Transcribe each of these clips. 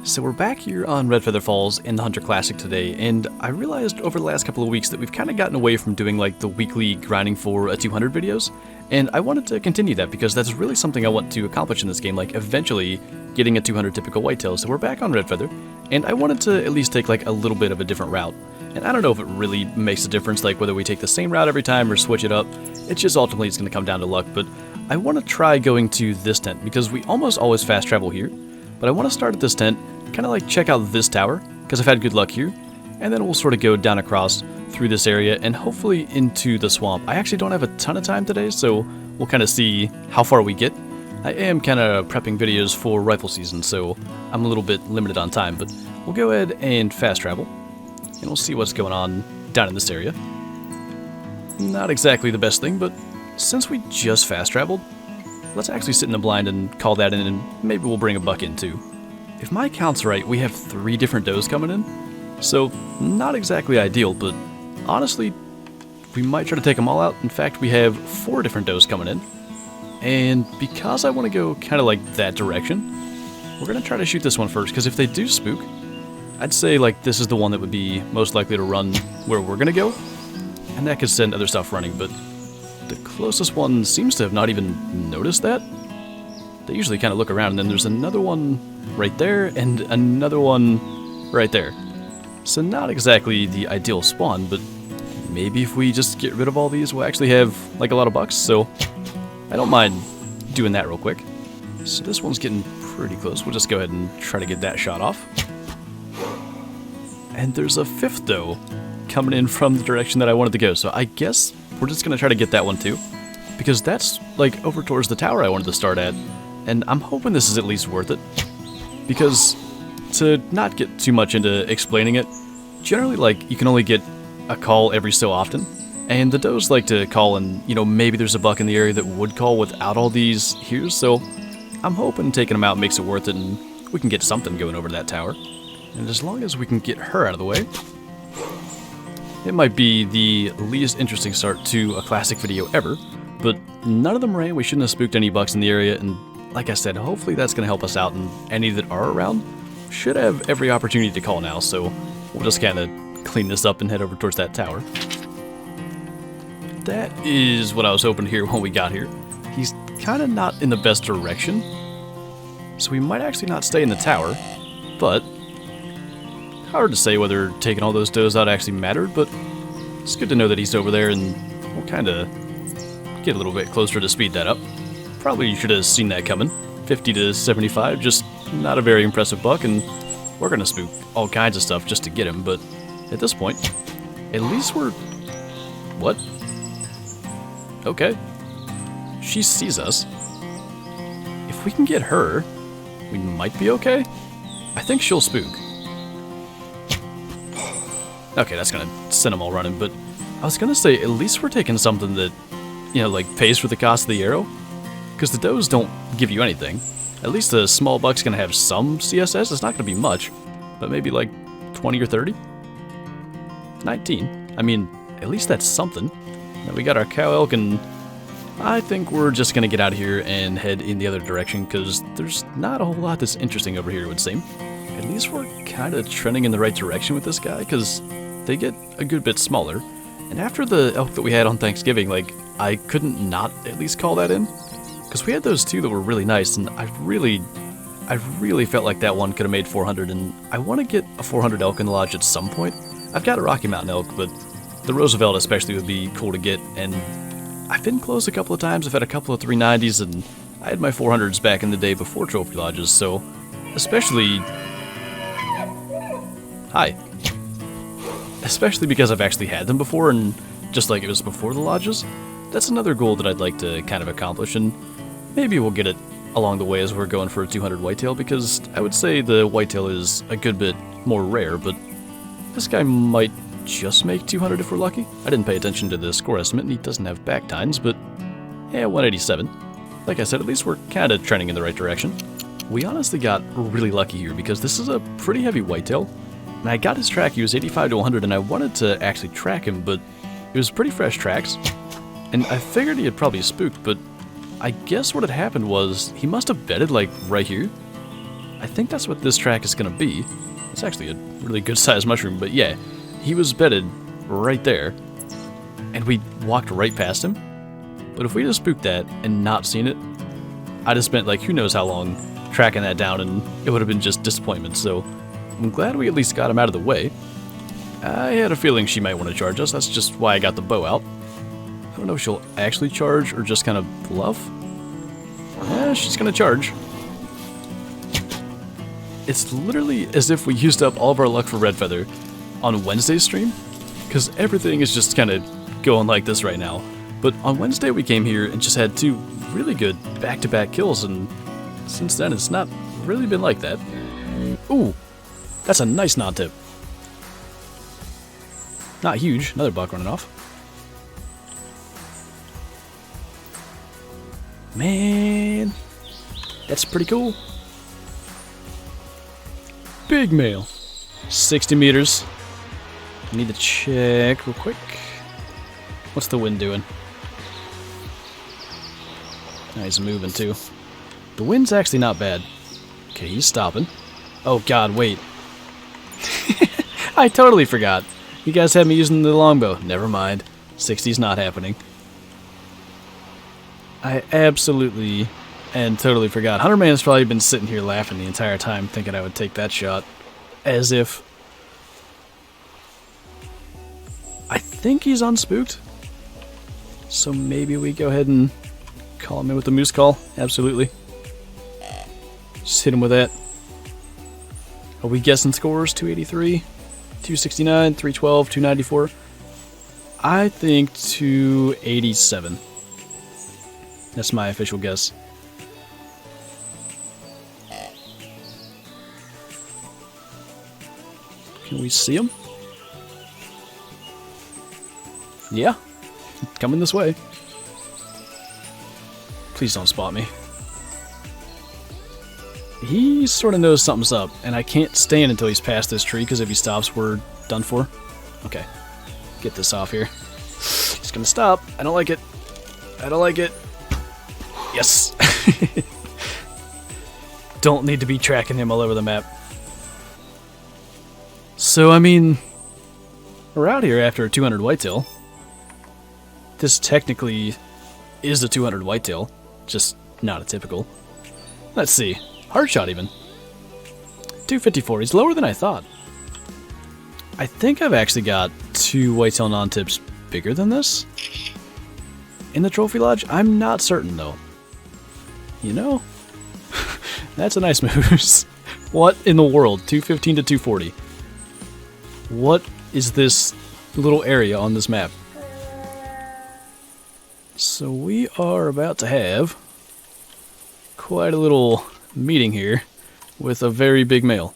So we're back here on Redfeather Falls in the Hunter Classic today, and I realized over the last couple of weeks that we've kind of gotten away from doing like the weekly grinding for a 200 videos, and I wanted to continue that because that's really something I want to accomplish in this game, like eventually getting a 200 typical whitetail. So we're back on Redfeather, and I wanted to at least take like a little bit of a different route. And I don't know if it really makes a difference, like whether we take the same route every time or switch it up. It's just ultimately it's going to come down to luck, but I want to try going to this tent because we almost always fast travel here. But I want to start at this tent, kind of like check out this tower, because I've had good luck here, and then we'll sort of go down across through this area and hopefully into the swamp. I actually don't have a ton of time today, so we'll kind of see how far we get. I am kind of prepping videos for rifle season, so I'm a little bit limited on time, but we'll go ahead and fast travel, and we'll see what's going on down in this area. Not exactly the best thing, but since we just fast traveled, let's actually sit in the blind and call that in, and maybe we'll bring a buck in too. If my count's right, we have 3 different does coming in, so not exactly ideal, but honestly, we might try to take them all out. In fact, we have 4 different does coming in, and because I want to go kind of like that direction, we're going to try to shoot this one first, because if they do spook, I'd say like this is the one that would be most likely to run where we're going to go, and that could send other stuff running, but the closest one seems to have not even noticed that. They usually kind of look around, and then there's another one right there, and another one right there. So not exactly the ideal spawn, but maybe if we just get rid of all these, we'll actually have like a lot of bucks, so I don't mind doing that real quick. So this one's getting pretty close. We'll just go ahead and try to get that shot off. And there's a 5th doe coming in from the direction that I wanted to go, so I guess we're just going to try to get that one too, because that's like over towards the tower I wanted to start at, and I'm hoping this is at least worth it, because to not get too much into explaining it, generally like you can only get a call every so often, and the does like to call, and you know, maybe there's a buck in the area that would call without all these here, so I'm hoping taking them out makes it worth it and we can get something going over that tower. And as long as we can get her out of the way, it might be the least interesting start to a classic video ever, but none of them ran. We shouldn't have spooked any bucks in the area, and like I said, hopefully that's going to help us out, and any that are around should have every opportunity to call now, so we'll just kind of clean this up and head over towards that tower. That is what I was hoping to hear when we got here. He's kind of not in the best direction, so we might actually not stay in the tower, but hard to say whether taking all those does out actually mattered, but it's good to know that he's over there, and we'll kind of get a little bit closer to speed that up. Probably you should have seen that coming. 50 to 75, just not a very impressive buck, and we're going to spook all kinds of stuff just to get him, but at this point, at least we're... What? Okay. She sees us. If we can get her, we might be okay. I think she'll spook. Okay, that's gonna send them all running, but I was gonna say, at least we're taking something that, you know, like pays for the cost of the arrow, because the does don't give you anything. At least the small buck's gonna have some CSS. It's not gonna be much, but maybe like 20 or 30? 19. I mean, at least that's something. Now we got our cow elk, and I think we're just gonna get out of here and head in the other direction, because there's not a whole lot that's interesting over here, it would seem. At least we're kind of trending in the right direction with this guy, because they get a good bit smaller. And after the elk that we had on Thanksgiving, like, I couldn't not at least call that in, because we had those 2 that were really nice, and I really felt like that one could have made 400, and I want to get a 400 elk in the lodge at some point. I've got a Rocky Mountain elk, but the Roosevelt especially would be cool to get, and I've been close a couple of times. I've had a couple of 390s, and I had my 400s back in the day before trophy lodges, so especially... Hi. Especially because I've actually had them before, and just like it was before the lodges, that's another goal that I'd like to kind of accomplish, and maybe we'll get it along the way as we're going for a 200 whitetail, because I would say the whitetail is a good bit more rare, but this guy might just make 200 if we're lucky. I didn't pay attention to the score estimate, and he doesn't have back tines, but yeah, 187. Like I said, at least we're kind of trending in the right direction. We honestly got really lucky here, because this is a pretty heavy whitetail. And I got his track, he was 85 to 100, and I wanted to actually track him, but it was pretty fresh tracks. And I figured he had probably spooked, but I guess what had happened was he must have bedded like right here. I think that's what this track is going to be. It's actually a really good sized mushroom, but yeah, he was bedded right there, and we walked right past him. But if we just spooked that and not seen it, I'd have spent like who knows how long tracking that down, and it would have been just disappointment. So I'm glad we at least got him out of the way. I had a feeling she might want to charge us. That's just why I got the bow out. I don't know if she'll actually charge or just kind of bluff. Yeah, she's going to charge. It's literally as if we used up all of our luck for Redfeather on Wednesday's stream, because everything is just kind of going like this right now. But on Wednesday we came here and just had 2 really good back-to-back kills, and since then it's not really been like that. Ooh, that's a nice non-tip. Not huge, another buck running off. Man, that's pretty cool. Big male. 60 meters. Need to check real quick. What's the wind doing? Oh, he's moving too. The wind's actually not bad. Okay, he's stopping. Oh god, wait. I totally forgot. You guys had me using the longbow. Never mind. 60's not happening. I absolutely and totally forgot. 100 Man has probably been sitting here laughing the entire time thinking I would take that shot. As if... I think he's unspooked. So maybe we go ahead and call him in with the moose call. Absolutely. Just hit him with that. Are we guessing scores? 283, 269, 312, 294? I think 287. That's my official guess. Can we see him? Yeah. Coming this way. Please don't spot me. He sort of knows something's up, and I can't stand until he's past this tree, because if he stops, we're done for. Okay. Get this off here. He's gonna stop. I don't like it. I don't like it. Yes! Don't need to be tracking him all over the map. So, I mean, we're out here after a 200 whitetail. This technically is a 200 whitetail, just not a typical. Let's see. Hard shot even. 254. He's lower than I thought. I think I've actually got 2 whitetail non-tips bigger than this in the trophy lodge. I'm not certain though. You know, that's a nice moose. What in the world? 215 to 240. What is this little area on this map? So we are about to have quite a little meeting here with a very big male.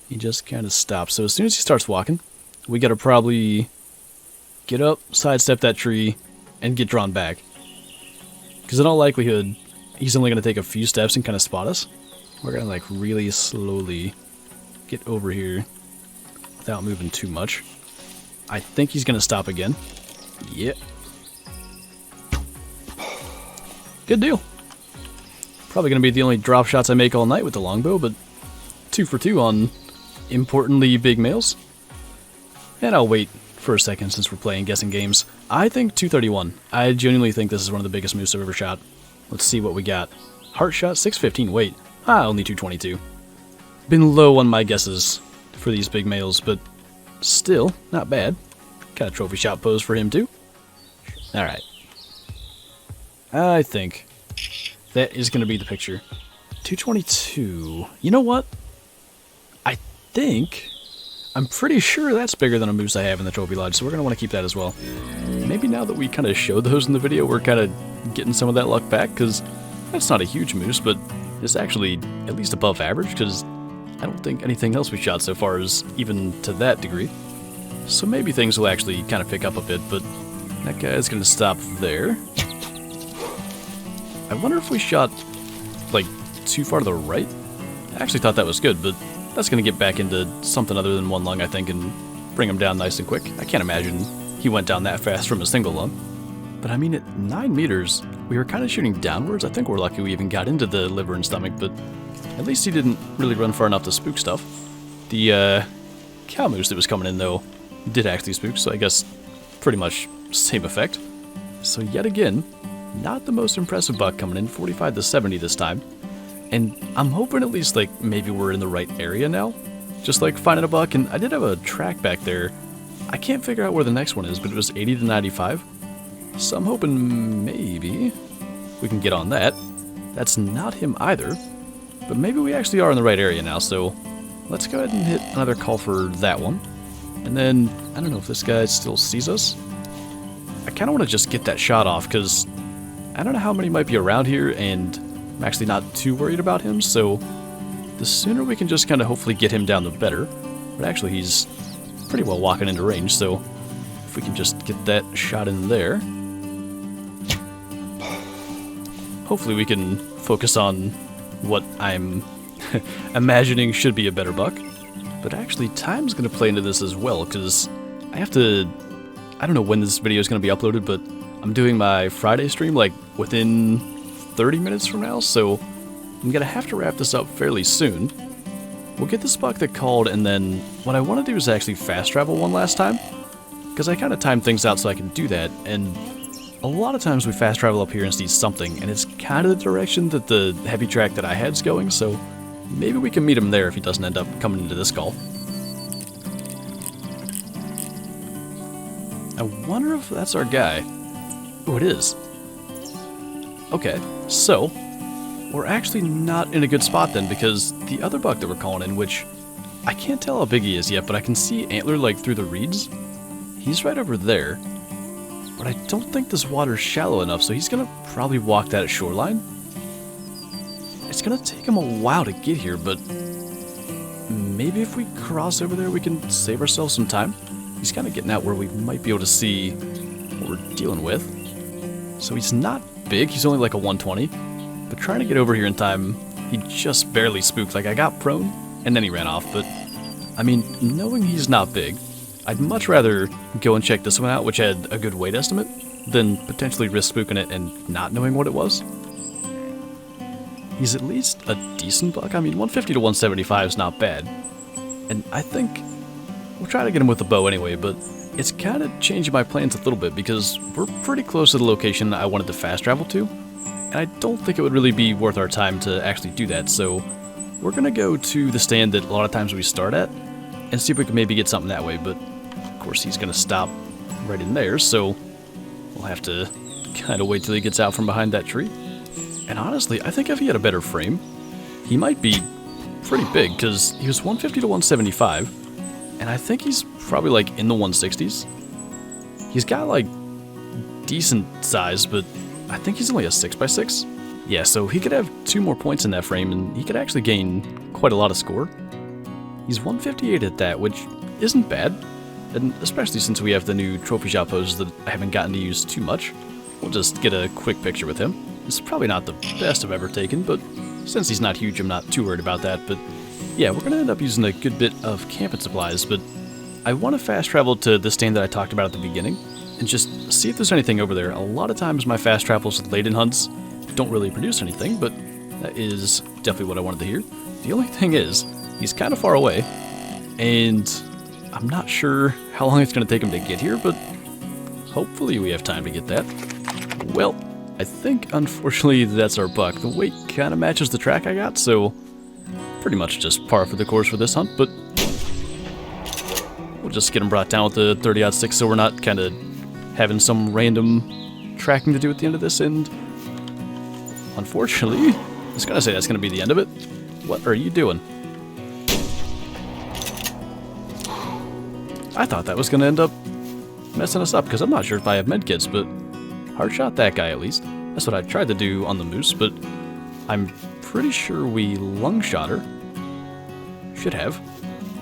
He just kind of stops. So as soon as he starts walking, we gotta probably get up, sidestep that tree, and get drawn back. Because in all likelihood, he's only gonna take a few steps and kind of spot us. We're gonna like really slowly get over here without moving too much. I think he's gonna stop again. Yep. Good deal. Probably gonna be the only drop shots I make all night with the longbow, but 2 for 2 on importantly big males. And I'll wait for a second since we're playing guessing games. I think 231. I genuinely think this is one of the biggest moose I've ever shot. Let's see what we got. Heart shot 615. Wait. Only 222. Been low on my guesses for these big males, but still not bad. Got a trophy shot pose for him too. Alright. I think that is going to be the picture. 222. You know what? I'm pretty sure that's bigger than a moose I have in the trophy lodge, so we're going to want to keep that as well. Maybe now that we kind of showed those in the video, we're kind of getting some of that luck back, because that's not a huge moose, but it's actually at least above average, because I don't think anything else we shot so far is even to that degree. So maybe things will actually kind of pick up a bit, but that guy's going to stop there. I wonder if we shot, like, too far to the right? I actually thought that was good, but that's going to get back into something other than one lung, I think, and bring him down nice and quick. I can't imagine he went down that fast from a single lung. But I mean, at 9 meters, we were kind of shooting downwards. I think we're lucky we even got into the liver and stomach, but At least he didn't really run far enough to spook stuff. The cow moose that was coming in, though, did actually spook, so I guess pretty much same effect. So yet again, not the most impressive buck coming in, 45 to 70 this time. And I'm hoping at least, like, maybe we're in the right area now. Just, like, finding a buck, and I did have a track back there. I can't figure out where the next one is, but it was 80 to 95. So I'm hoping maybe we can get on that. That's not him either. But maybe we actually are in the right area now, so let's go ahead and hit another call for that one. And then, I don't know if this guy still sees us. I kind of want to just get that shot off, because I don't know how many might be around here, and I'm actually not too worried about him, so the sooner we can just kind of hopefully get him down, the better. But actually, he's pretty well walking into range, so if we can just get that shot in there, hopefully we can focus on what I'm imagining should be a better buck. But actually, time's going to play into this as well, because I have to... I don't know when this video is going to be uploaded, but I'm doing my Friday stream, like, within 30 minutes from now, so I'm going to have to wrap this up fairly soon. We'll get this buck that called, and then what I want to do is actually fast travel one last time, because I kind of timed things out so I can do that, and a lot of times we fast travel up here and see something, and it's kind of the direction that the heavy track that I had's going, so maybe we can meet him there if he doesn't end up coming into this call. I wonder if that's our guy. Oh, it is. Okay, so we're actually not in a good spot then, because the other buck that we're calling in, which I can't tell how big he is yet, but I can see antler like through the reeds. He's right over there. But I don't think this water's shallow enough, so he's gonna probably walk that shoreline. It's gonna take him a while to get here, but maybe if we cross over there we can save ourselves some time. He's kind of getting out where we might be able to see what we're dealing with. So he's not big, he's only like a 120. But trying to get over here in time, he just barely spooked. Like, I got prone, and then he ran off. But, I mean, knowing he's not big, I'd much rather go and check this one out, which had a good weight estimate, than potentially risk spooking it and not knowing what it was. He's at least a decent buck. I mean, 150 to 175 is not bad. And I think we'll try to get him with the bow anyway, but it's kind of changing my plans a little bit, because we're pretty close to the location I wanted to fast travel to. And I don't think it would really be worth our time to actually do that, so we're going to go to the stand that a lot of times we start at, and see if we can maybe get something that way, but of course he's going to stop right in there, so we'll have to kind of wait till he gets out from behind that tree. And honestly, I think if he had a better frame, he might be pretty big, because he was 150 to 175, and I think he's probably like in the 160s. He's got like decent size, but I think he's only a 6x6. Yeah, so he could have 2 more points in that frame, and he could actually gain quite a lot of score. He's 158 at that, which isn't bad, and especially since we have the new trophy shop poses that I haven't gotten to use too much. We'll just get a quick picture with him. It's probably not the best I've ever taken, but since he's not huge, I'm not too worried about that. But yeah, we're going to end up using a good bit of camping supplies, but I want to fast travel to the stand that I talked about at the beginning, and just see if there's anything over there. A lot of times my fast travels late in hunts don't really produce anything, but that is definitely what I wanted to hear. The only thing is, he's kind of far away, and I'm not sure how long it's going to take him to get here, but hopefully we have time to get that. Well, I think unfortunately that's our buck. The weight kind of matches the track I got, so pretty much just par for the course for this hunt, but we'll just get him brought down with the 30-06 so we're not kind of having some random tracking to do at the end of this, and unfortunately, I was gonna say that's gonna be the end of it. What are you doing? I thought that was gonna end up messing us up, because I'm not sure if I have medkits, but hard shot that guy at least. That's what I tried to do on the moose, but I'm pretty sure we lung shot her. Should have.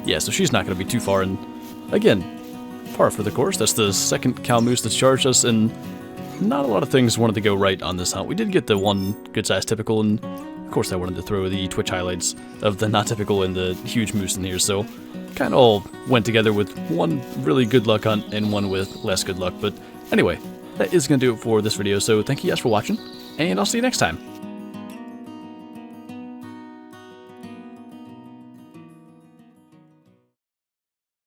Yeah, so she's not gonna be too far, and again, par for the course. That's the second cow moose that's charged us, and not a lot of things wanted to go right on this hunt. We did get the one good-sized typical, and of course I wanted to throw the Twitch highlights of the not typical and the huge moose in here, so kind of all went together with one really good luck hunt and one with less good luck. But anyway, that is going to do it for this video, so thank you guys for watching, and I'll see you next time.